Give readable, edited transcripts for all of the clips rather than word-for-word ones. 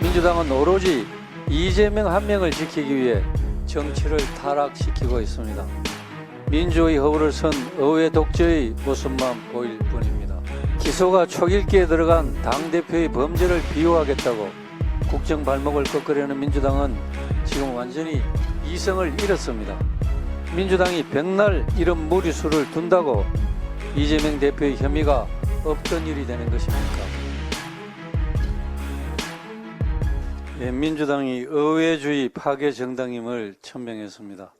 민주당은 오로지 이재명 한 명을 지키기 위해 정치를 타락시키고 있습니다. 민주의 허물을 쓴 의회 독재의 모습만 보일 뿐입니다. 기소가 촉일기에 들어간 당대표의 범죄를 비호하겠다고 국정 발목을 꺾으려는 민주당은 지금 완전히 이성을 잃었습니다. 민주당이 백날 이런 무리수를 둔다고 이재명 대표의 혐의가 없던 일이 되는 것입니까? 민주당이 의회주의 파괴 정당임을 천명했습니다.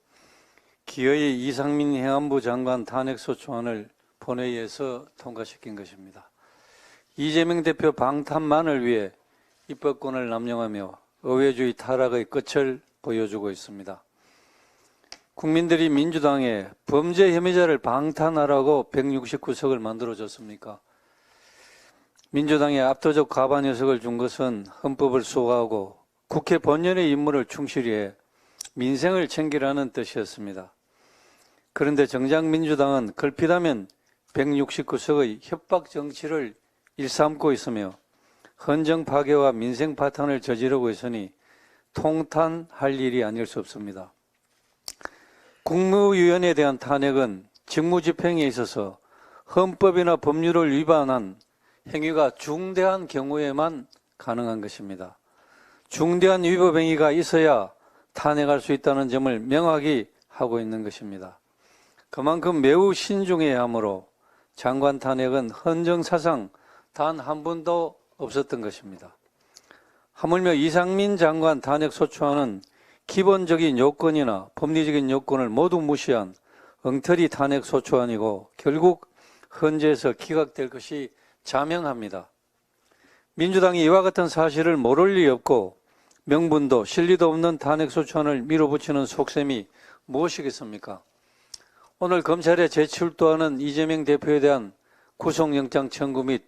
기어이 이상민 행안부 장관 탄핵소추안을 본회의에서 통과시킨 것입니다. 이재명 대표 방탄만을 위해 입법권을 남용하며 의회주의 타락의 끝을 보여주고 있습니다. 국민들이 민주당에 범죄 혐의자를 방탄하라고 169석을 만들어줬습니까? 민주당에 압도적 과반의석을 준 것은 헌법을 수호하고 국회 본연의 임무를 충실히 해 민생을 챙기라는 뜻이었습니다. 그런데 정작 민주당은 걸핏하면 169석의 협박 정치를 일삼고 있으며 헌정 파괴와 민생 파탄을 저지르고 있으니 통탄할 일이 아닐 수 없습니다. 국무위원에 대한 탄핵은 직무집행에 있어서 헌법이나 법률을 위반한 행위가 중대한 경우에만 가능한 것입니다. 중대한 위법 행위가 있어야 탄핵할 수 있다는 점을 명확히 하고 있는 것입니다. 그만큼 매우 신중해야 하므로 장관 탄핵은 헌정사상 단 한 번도 없었던 것입니다. 하물며 이상민 장관 탄핵소추안은 기본적인 요건이나 법리적인 요건을 모두 무시한 엉터리 탄핵소추안이고 결국 헌재에서 기각될 것이 자명합니다. 민주당이 이와 같은 사실을 모를 리 없고 명분도 실리도 없는 탄핵소추안을 밀어붙이는 속셈이 무엇이겠습니까? 오늘 검찰에 재출두하는 이재명 대표에 대한 구속영장 청구 및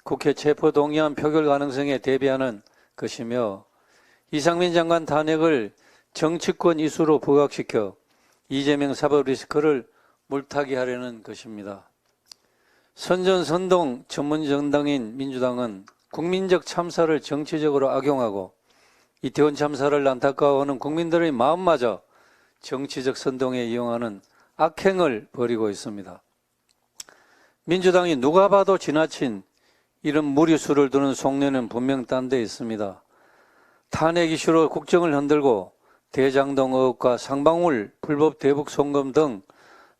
국회 체포동의안 표결 가능성에 대비하는 것이며 이상민 장관 탄핵을 정치권 이슈로 부각시켜 이재명 사법 리스크를 물타기 하려는 것입니다. 선전선동 전문정당인 민주당은 국민적 참사를 정치적으로 악용하고 이태원 참사를 안타까워하는 국민들의 마음마저 정치적 선동에 이용하는 악행을 벌이고 있습니다. 민주당이 누가 봐도 지나친 이런 무리수를 두는 속내는 분명 딴 데 있습니다. 탄핵 이슈로 국정을 흔들고 대장동 의혹과 상방울 불법 대북 송금 등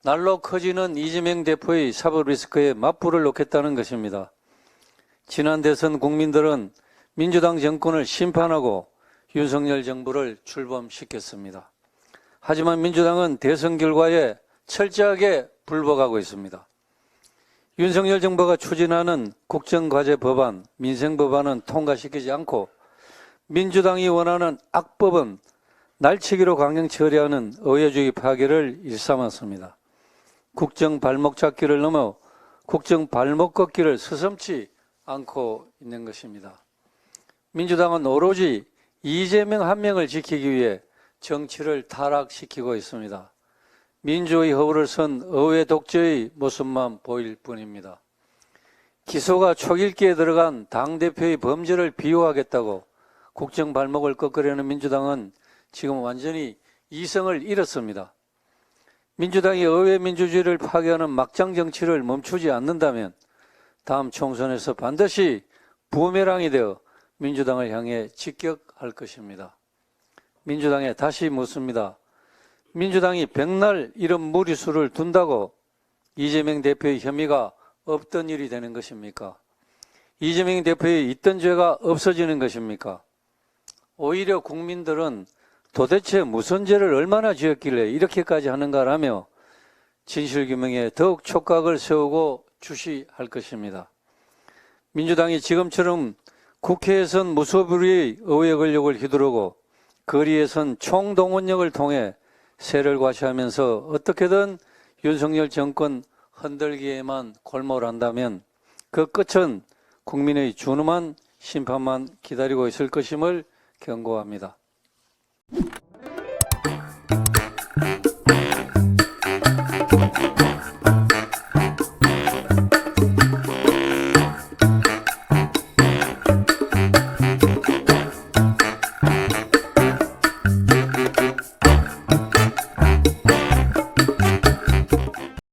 날로 커지는 이재명 대표의 사법 리스크에 맞불을 놓겠다는 것입니다. 지난 대선 국민들은 민주당 정권을 심판하고 윤석열 정부를 출범시켰습니다. 하지만 민주당은 대선 결과에 철저하게 불복하고 있습니다. 윤석열 정부가 추진하는 국정과제 법안, 민생법안은 통과시키지 않고 민주당이 원하는 악법은 날치기로 강령 처리하는 의회주의 파괴를 일삼았습니다. 국정 발목 잡기를 넘어 국정 발목 걷기를 서슴지 않고 있는 것입니다. 민주당은 오로지 이재명 한 명을 지키기 위해 정치를 타락시키고 있습니다. 민주의 허물을 쓴 의회 독재의 모습만 보일 뿐입니다. 기소가 촉일기에 들어간 당대표의 범죄를 비호하겠다고 국정 발목을 꺾으려는 민주당은 지금 완전히 이성을 잃었습니다. 민주당이 의회 민주주의를 파괴하는 막장 정치를 멈추지 않는다면 다음 총선에서 반드시 부메랑이 되어 민주당을 향해 직격할 것입니다. 민주당에 다시 묻습니다. 민주당이 백날 이런 무리수를 둔다고 이재명 대표의 혐의가 없던 일이 되는 것입니까? 이재명 대표의 있던 죄가 없어지는 것입니까? 오히려 국민들은 도대체 무슨 죄를 얼마나 지었길래 이렇게까지 하는가라며 진실규명에 더욱 촉각을 세우고 주시할 것입니다. 민주당이 지금처럼 국회에선 무소불위의 의회 권력을 휘두르고 거리에선 총동원력을 통해 세를 과시하면서 어떻게든 윤석열 정권 흔들기에만 골몰한다면 그 끝은 국민의 준엄한 심판만 기다리고 있을 것임을 경고합니다.